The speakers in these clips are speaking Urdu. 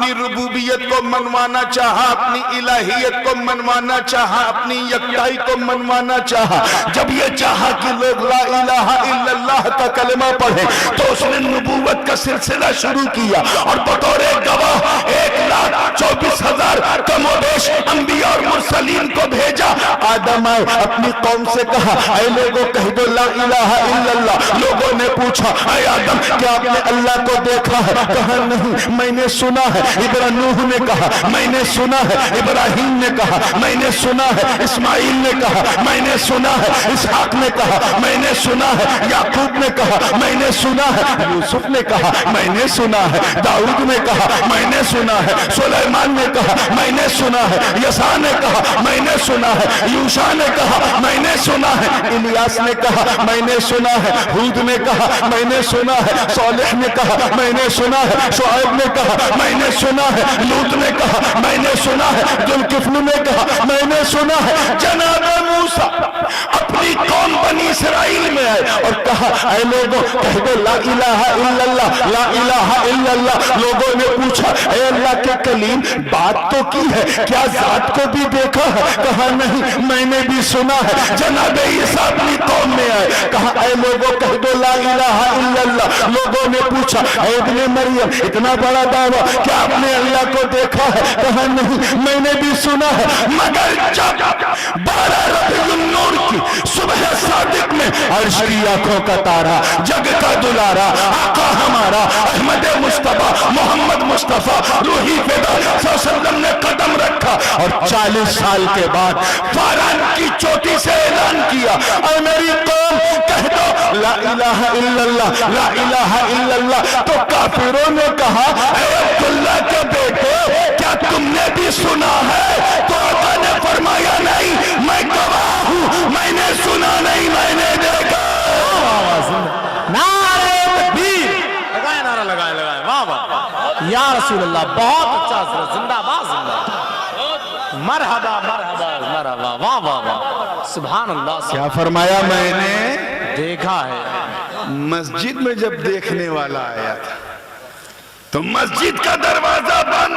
اپنی ربوبیت کو منوانا چاہا، اپنی الہیت کو منوانا چاہا، اپنی یکتائی کو منوانا چاہا، جب یہ چاہا کہ لوگ لا الہ الا اللہ کا کلمہ پڑھیں تو اس نے نبوت کا سلسلہ شروع کیا اور بطور گواہ 1,24,000 کم و بیش انبیاء اور مرسلین کو بھیجا۔ آدم آئے، اپنی قوم سے کہا اے لوگوں کہہ دو لا الہ الا اللہ۔ لوگوں نے پوچھا اے آدم کیا آپ نے اللہ کو دیکھا ہے؟ کہا نہیں، میں نے سنا ہے۔ نوح نے کہا میں نے سنا ہے، ابراہیم نے کہا میں نے سنا ہے، اسماعیل نے کہا میں نے سنا ہے، اسحاق نے کہا میں نے سنا ہے، یعقوب نے کہا میں نے سنا ہے، یوسف نے کہا میں نے سنا ہے، داؤد نے کہا میں نے سنا ہے، سلیمان نے کہا میں نے سنا ہے، یسع نے کہا میں نے سنا ہے، یوشع نے کہا میں نے سنا ہے، الیاس نے کہا میں نے سنا ہے، ہود نے کہا میں نے سنا ہے، صالح نے کہا میں نے سنا ہے، شعیب نے کہا میں نے سنا ہے، لوط نے کہا میں نے سنا ہے، ذوالکفل نے کہا میں نے سنا ہے۔ جناب موسیٰ اپنی قوم بنی اسرائیل میں آئے اور کہا اے لوگوں کہہ دو لا الہ الا اللہ، لا الہ الا اللہ۔ لوگوں نے پوچھا اے اللہ کے کلیم بات تو کی ہے، کیا ذات کو بھی دیکھا ہے؟ کہا نہیں، میں نے بھی سنا ہے۔ جناب عیسیٰ اپنی قوم میں آئے، کہا اے لوگوں کہہ دو لا الہ الا اللہ۔ لوگوں نے پوچھا اے ابن مریم اتنا بڑا دعویٰ کیا آپ نے اللہ کو دیکھا ہے؟ کہا نہیں، میں نے بھی سنا ہے۔ مگر جب 12 ربیع النور کی صبح صادق میں عرش کی آنکھوں کا تارا، جگ کا دلارا، آقا ہمارا احمد مصطفیٰ محمد مصطفیٰ روحی فدا صلی اللہ علیہ وسلم نے قدم رکھا اور 40 سال کے بعد فاران کی چوٹی سے اعلان کیا اے میری قوم کہہ دو لا الہ الا اللہ، لا الہ الا اللہ۔ تو کافروں نے کہا اے عبداللہ کے بیٹے کیا تم نے بھی سنا ہے؟ تو آقا نے فرمایا نہیں، میں گواہ ہوں، میں نے سنا نہیں، میں نے دیکھا۔ نعرہ تکبیر، لگائیں نعرہ، لگائیں لگائیں، واہ واہ یا رسول اللہ، بہت اچھا حضرت، زندہ باد زندہ، مرحبا مرحبا مرحبا، واہ واہ واہ، سبحان اللہ۔ کیا فرمایا میں نے دیکھا ہے مسجد میں جب دیکھنے والا آیا تھا تو مسجد کا دروازہ بند،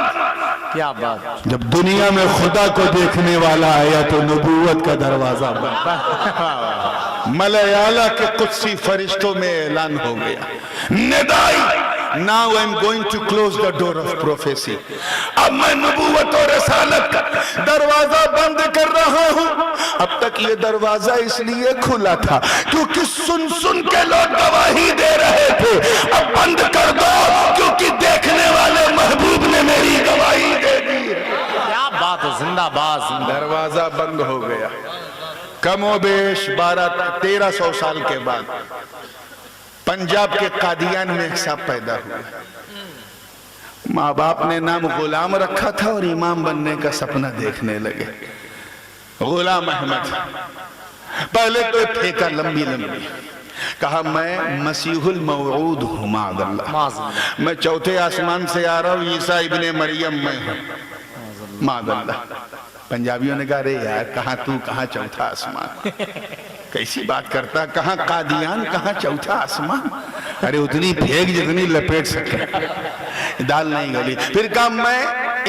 کیا بات، جب دنیا میں خدا کو دیکھنے والا آیا تو نبوت کا دروازہ بند۔ ملائے اعلیٰ کے قدسی فرشتوں میں اعلان ہو گیا، ندائی Now I'm going to close the door of prophecy۔ اب میں نبوت اور رسالت کا دروازہ بند کر رہا ہوں۔ اب تک یہ دروازہ اس لیے کھلا تھا کیونکہ سن سن کے لوگ گواہی دے رہے تھے، اب بند کر دو کیونکہ دیکھنے والے محبوب نے میری گواہی دے دی۔ کیا بات ہے، زندہ باد زندہ۔ دروازہ بند ہو گیا۔ کم و بیش 1300 سال کے بعد پنجاب کے قادیان میں ایک صاحب پیدا ہوا۔ ماں باپ نے نام غلام رکھا تھا اور امام بننے کا سپنا دیکھنے لگے۔ غلام احمد پہلے تو پھینکا لمبی لمبی، کہا میں مسیح الموعود ہوں، معاذ اللہ، میں چوتھے آسمان سے آ رہا ہوں، عیسیٰ ابن مریم میں ہوں، معاذ اللہ۔ پنجابیوں نے کہا رے یار کہاں تو کہاں چوتھا آسمان، کیسی بات کرتا، کہاں قادیان کہاں چوتھا آسمان، ارے اتنی پھینک جتنی لپیٹ سکے، دال نہیں گلی۔ پھر کہا میں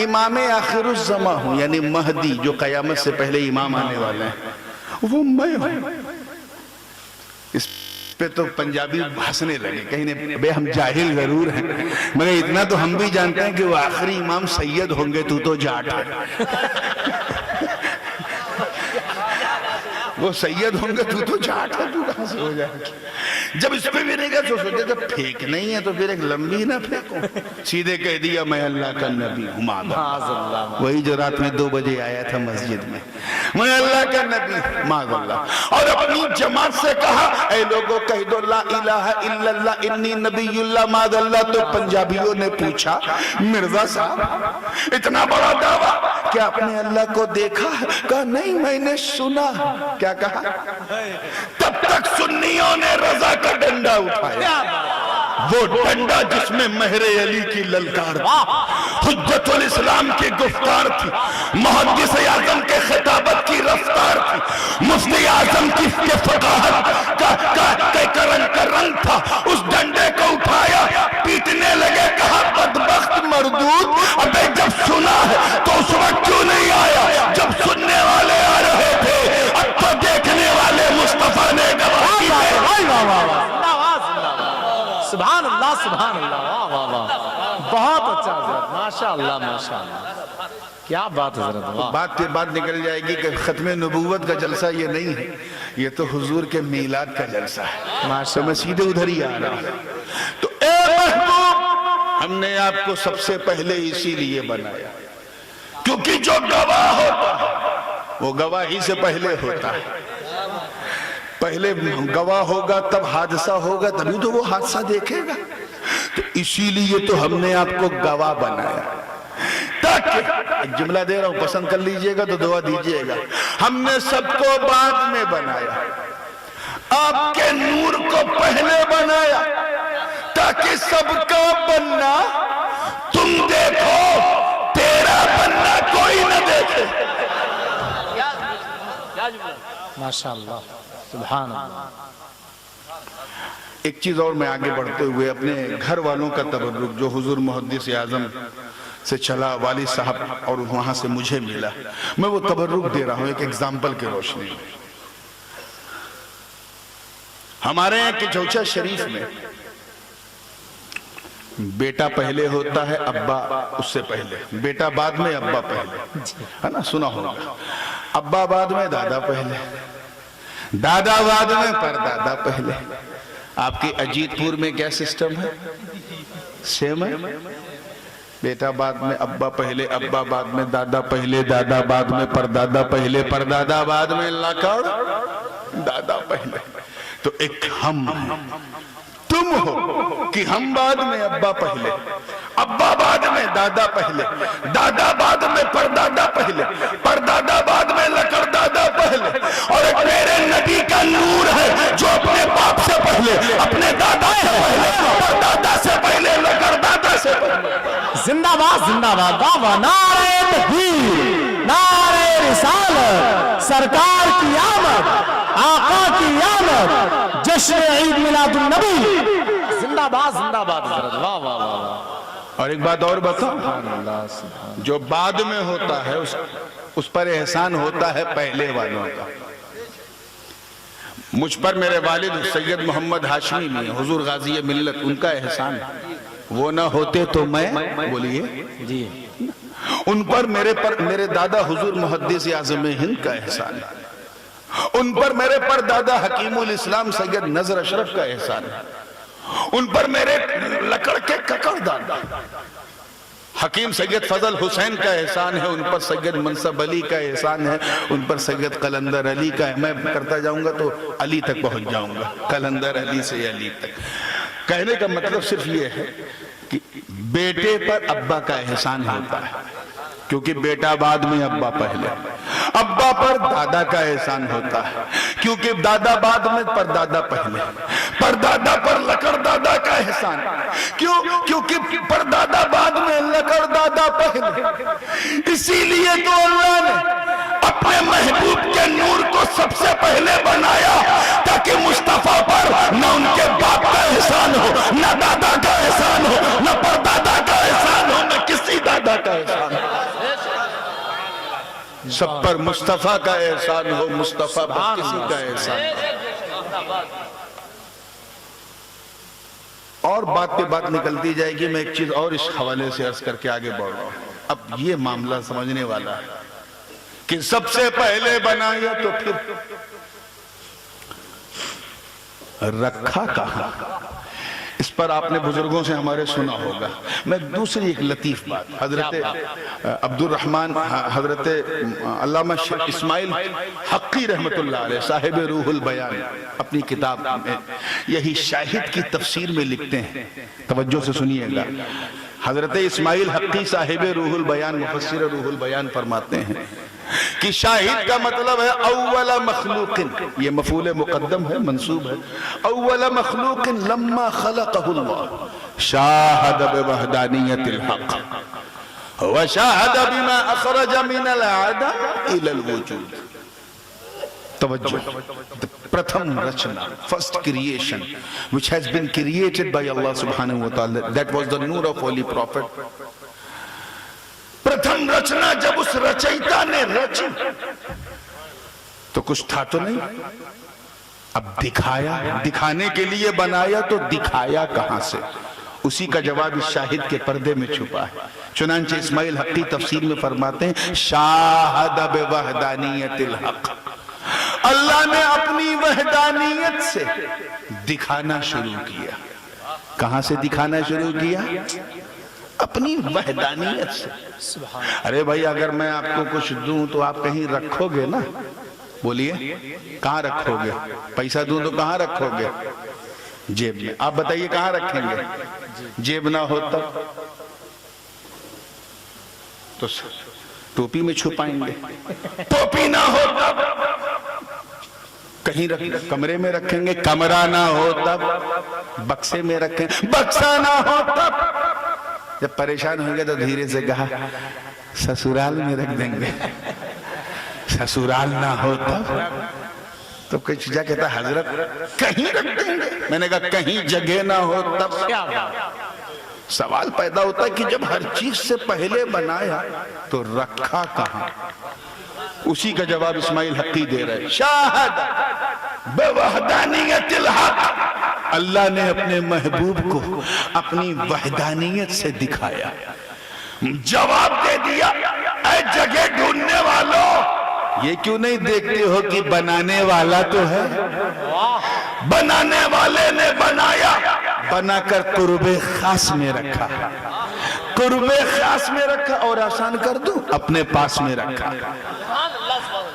امام آخر الزمان ہوں، یعنی مہدی جو قیامت سے پہلے امام آنے والے ہیں وہ میں ہوں۔ اس پہ تو پنجابی ہنسنے لگے، کہیں بے ہم جاہل ضرور ہیں مگر اتنا تو ہم بھی جانتے ہیں کہ وہ آخری امام سید ہوں گے، تو جاٹ ہے، وہ سید ہوں گے تو جاٹ ہے، تو کہاں سے ہو جائے گا۔ جب اس پہ بھی نہیں گیا تو سوچے جب پھینک نہیں ہے تو پھر ایک لمبی نہ پھینکوں، سیدھے کہہ دیا میں اللہ کا نبی ہوں، معاذ اللہ، وہی جو رات میں 2 بجے آیا تھا مسجد میں، میں اللہ کا نبی ہوں، معاذ اللہ۔ اور اپنی جماعت سے کہا اے لوگوں کہہ دو لا الہ الا اللہ انی نبی اللہ، معاذ اللہ۔ تو پنجابیوں نے پوچھا مرزا صاحب اتنا بڑا دعویٰ کیا آپ نے اللہ کو دیکھا؟ کہا نہیں میں نے سنا۔ کیا کہا؟ تب تک سنیوں نے رضا کا ڈنڈا اٹھایا، وہ ڈنڈا جس میں مہر علی کی للکار تھی، حجت الاسلام کی گفتار تھی، محدث اعظم کے خطابت کی رفتار تھی، مفتی اعظم کی فقاہت کا رنگ تھا۔ اس ڈنڈے کو اٹھایا، پیٹنے لگے، کہا بدبخت مردود اب سبحان اللہ واہ واہ واہ بہت اچھا حضرت ماشاءاللہ ماشاءاللہ کیا بات حضرت واہ بات پہ بات نکل جائے گی کہ ختم نبوت کا جلسہ یہ نہیں ہے، یہ تو حضور کے میلاد کا جلسہ ہے، تو میں سیدھے ادھر ہی آ رہا ہوں۔ تو اے محبوب، ہم نے آپ کو سب سے پہلے اسی لیے بنایا کیونکہ جو گواہ ہوتا ہے وہ گواہی سے پہلے ہوتا ہے، پہلے گواہ ہوگا تب حادثہ ہوگا، تبھی تو وہ حادثہ دیکھے گا، تو اسی لیے تو ہم نے آپ کو گواہ بنایا تاکہ، ایک جملہ دے رہا ہوں پسند کر لیجئے گا تو دعا دیجئے گا، ہم نے سب کو بعد میں بنایا، آپ کے نور کو پہلے بنایا تاکہ سب کا بننا تم دیکھو، تیرا بننا کوئی نہ دیکھے۔ ماشاءاللہ سبحان اللہ۔ ایک چیز اور میں آگے بڑھتے ہوئے اپنے گھر والوں کا تبرک جو حضور محدث اعظم سے چلا، والد صاحب اور وہاں سے مجھے ملا، میں وہ تبرک دے رہا ہوں ایک ایگزامپل کی روشنی میں۔ ہمارے یہاں کہ چوچا شریف میں بیٹا پہلے ہوتا ہے، ابا اس سے پہلے، بیٹا بعد میں ابا پہلے، ہے نا، سنا ہوگا، ابا بعد میں دادا پہلے، دادا بعد میں پردادا پہلے۔ آپ کی اجیت پور میں کیا سسٹم ہے؟ سیم ہے، بیٹا بعد میں ابا پہلے، ابا بعد میں دادا پہلے، دادا بعد میں پردادا پہلے، پردادا بعد میں لکڑ دادا پہلے۔ تو ایک ہم تم ہو کہ ہم بعد میں ابا پہلے، ابا بعد میں دادا پہلے، دادا بعد میں پردادا پہلے، پردادا بعد میں لکڑ دادا پہلے، اور ایک میرے نبی کا نور ہے جو اپنے باپ سے پہلے، اپنے دادا سے پہلے، پردادا سے پہلے، لکڑ دادا سے پہلے۔ زندہ باد زندہ باد، واہ واہ، نعرہ تکبیر، نعرہ رسالت، سرکار کی آمد، آقا کی آمد، جشن عید میلاد النبی، زندہ باد حضرت، واہ واہ واہ۔ اور ایک بات اور بتاؤ، جو بعد میں ہوتا ہے اس پر احسان ہوتا ہے پہلے والوں کا۔ مجھ پر میرے والد سید محمد ہاشمی میں حضور غازی ملت، ان کا احسان ہے، وہ نہ ہوتے تو میں، بولیے جی، ان پر میرے دادا حضور محدث اعظم ہند کا احسان ہے، ان پر میرے پر دادا حکیم الاسلام سید نظر اشرف کا احسان ہے، ان پر میرے لکڑ کے ککڑ دادا حکیم سید فضل حسین کا احسان ہے، ان پر سید منصب علی کا احسان ہے، ان پر سید قلندر علی کا ہے۔ میں کرتا جاؤں گا تو علی تک پہنچ جاؤں گا، قلندر علی سے علی تک۔ کہنے کا مطلب صرف یہ ہے کہ بیٹے پر ابا کا احسان ہوتا ہے کیونکہ بیٹا بعد میں ابا پہلے، ابا پر دادا کا احسان ہوتا ہے کیونکہ دادا بعد میں پردادا پہلے، پردادا پر لکڑ دادا کا احسان، کیونکہ پردادا بعد میں لکڑ دادا پہلے۔ اسی لیے تو اللہ نے اپنے محبوب کے نور کو سب سے پہلے بنایا تاکہ مصطفیٰ پر نہ ان کے باپ کا احسان ہو، نہ دادا کا احسان ہو، نہ پردادا کا احسان ہو، نہ کسی دادا کا احسان ہو، سب پر مصطفیٰ کا احسان ہو، مصطفیٰ پر کسی کا احسان ہو۔ اور بات پہ بات نکلتی جائے گی، میں ایک چیز اور اس حوالے سے عرض کر کے آگے بڑھ رہا ہوں۔ اب یہ معاملہ سمجھنے والا ہے کہ سب سے پہلے بنایا تو پھر رکھا کہاں، اس پر آپ نے بزرگوں سے ہمارے سنا ہوگا۔ میں دوسری ایک لطیف بات، حضرت عبد الرحمن، حضرت علامہ اسماعیل حقی رحمت اللہ علیہ صاحب روح البیان اپنی کتاب میں یہی شاہد کی تفسیر میں لکھتے ہیں، توجہ سے سنیے گا۔ حضرت اسماعیل حقی صاحب روح البیان مفسر روح البیان فرماتے ہیں کہ شاہد کا مطلب ہے اول مخلوق، یہ مفعول مقدم ہے، منصوب ہے، اول مخلوق لما خلقه اللہ شاہد بوحدانیت الحق وشاہد بما اخرج من العدم الى الوجود۔ توجہ، پرتھم رچنا، first creation which has been created by Allah subhanahu wa ta'ala, that was the nur of holy prophet۔ Pratham رچنا جب اس رچیتا نے رچی تو کچھ تھا تو نہیں، اب دکھایا، دکھانے کے لیے بنایا تو دکھایا کہاں سے؟ اسی کا جواب اس شاہد کے پردے میں چھپا ہے. چنانچہ اسماعیل حقی تفسیر میں فرماتے ہیں شاہد بوحدانیت الحق، اللہ نے اپنی وحدانیت سے دکھانا شروع کیا. کہاں سے دکھانا شروع کیا؟ اپنی وحدانیت سے. ارے بھائی اگر میں آپ کو کچھ دوں تو آپ کہیں رکھو گے نا؟ بولیے کہاں رکھو گے؟ پیسہ دوں تو کہاں رکھو گے؟ جیب میں. آپ بتائیے کہاں رکھیں گے؟ جیب نہ ہو تب تو ٹوپی میں چھپائیں گے. ٹوپی نہ ہو تب کہیں کمرے میں رکھیں گے. کمرہ نہ ہو تب بکسے میں رکھیں. بکسہ نہ ہو تب جب پریشان ہوں گے تو دھیرے سے کہا سسرال میں رکھ دیں گے. سسرال نہ ہو تب تو کچھ جا کہتا حضرت کہیں رکھ دیں گے. میں نے کہا کہیں جگہ نہ ہو تب. سوال پیدا ہوتا ہے کہ جب ہر چیز سے پہلے بنایا تو رکھا کہاں؟ اسی کا جواب اسماعیل حقی دے رہے. شاہد بوحدانیت الحق، اللہ نے اپنے محبوب کو اپنی وحدانیت سے دکھایا. جواب دے دیا اے جگہ ڈھونڈنے والوں، یہ کیوں نہیں دیکھتے ہو کہ بنانے والا تو ہے؟ بنانے والے نے بنایا، بنا کر قرب خاص میں رکھا. قرب خاص میں رکھا اور آسان کر دوں اپنے پاس میں رکھا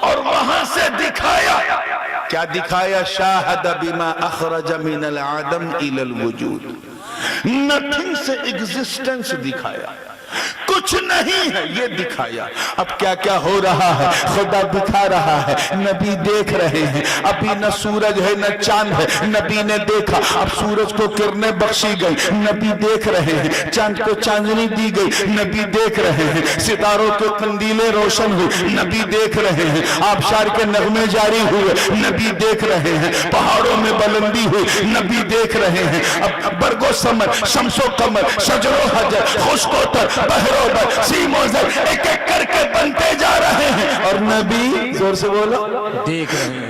اور وہاں سے دکھایا. کیا دکھایا؟ شاہد بما اخرج من العدم الى الوجود. نتھنگ سے ایگزسٹنس دکھایا. کچھ نہیں ہے یہ دکھایا. اب کیا کیا ہو رہا ہے خدا دکھا رہا ہے. نبی دیکھ رہے ہیں. ابھی نہ سورج ہے نہ چاند ہے. نبی نے دیکھا. اب سورج کو کرنیں بخشی گئی. نبی دیکھ رہے ہیں. چاند کو چاندنی دی گئی. نبی دیکھ رہے ہیں. ستاروں کے قندیلیں روشن ہوئی. نبی دیکھ رہے ہیں. آبشار کے نغمے جاری ہوئے. نبی دیکھ رہے ہیں. پہاڑوں میں بلندی ہوئی. نبی دیکھ رہے ہیں. اب برگ و ثمر، شمس و قمر، شجر و حجر، خشک و تر، بحر و بر، سیم و زر، ایک ایک کر کے بنتے جا رہے ہیں اور نبی زور سے بولو دیکھ رہے ہیں.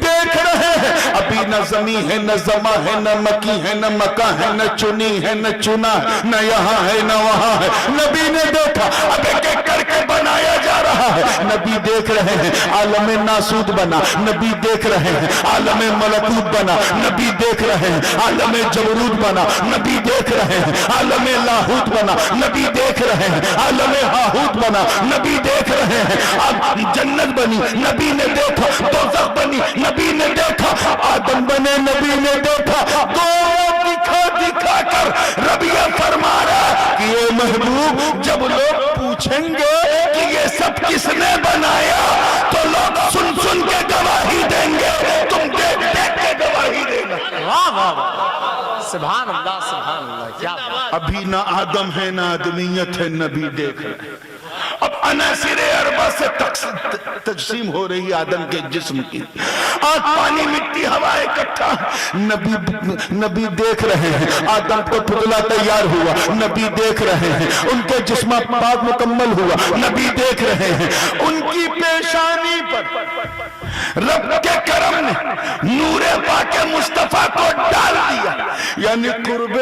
ابھی نہ زمین ہے نہ زماں ہے نہ مکی ہے نہ مکان ہے نہ چنی ہے نہ چنا ہے نہ یہاں ہے نہ وہاں ہے. نبی نے دیکھا. اب ایک ایک کر کے بنایا جا رہا ہے. نبی دیکھ رہے ہیں. عالم ناسود بنا. نبی دیکھ رہے ہیں. عالم ملکوت بنا. نبی دیکھ رہے ہیں. عالم جبروت بنا. نبی دیکھ رہے ہیں. عالم لاہوت بنا. نبی دیکھ رہے ہیں. عالم ہاہوت بنا. نبی دیکھ رہے ہیں. اب جنت بنی. نبی نے دیکھا. دوزخ بنی. نبی نے دیکھا. آدم بنے. نبی نے دیکھا. تو دکھا کر رب یہ فرما رہا کہ یہ محبوب جب لوگ پوچھیں گے کہ یہ سب کس نے بنایا تو لوگ سن سن کے گواہی دیں گے. تم دیکھ دیکھ کے گواہی دینا. واہ واہ واہ، سبحان اللہ سبحان اللہ. کیا ابھی نہ آدم ہے نہ آدمیت ہے. نبی دیکھ رہے ہیں. اب عناصر اربع سے تقسیم ہو رہی آدم کے جسم کی. آگ پانی مٹی ہوا اکٹھا. نبی دیکھ رہے ہیں. آدم کو پتلا تیار ہوا. نبی دیکھ رہے ہیں. ان کے جسم پاک مکمل ہوا. نبی دیکھ رہے ہیں. ان کی پیشانی پر رب کے کرم نے نور پاک مصطفیٰ کو ڈال دیا. یعنی قرب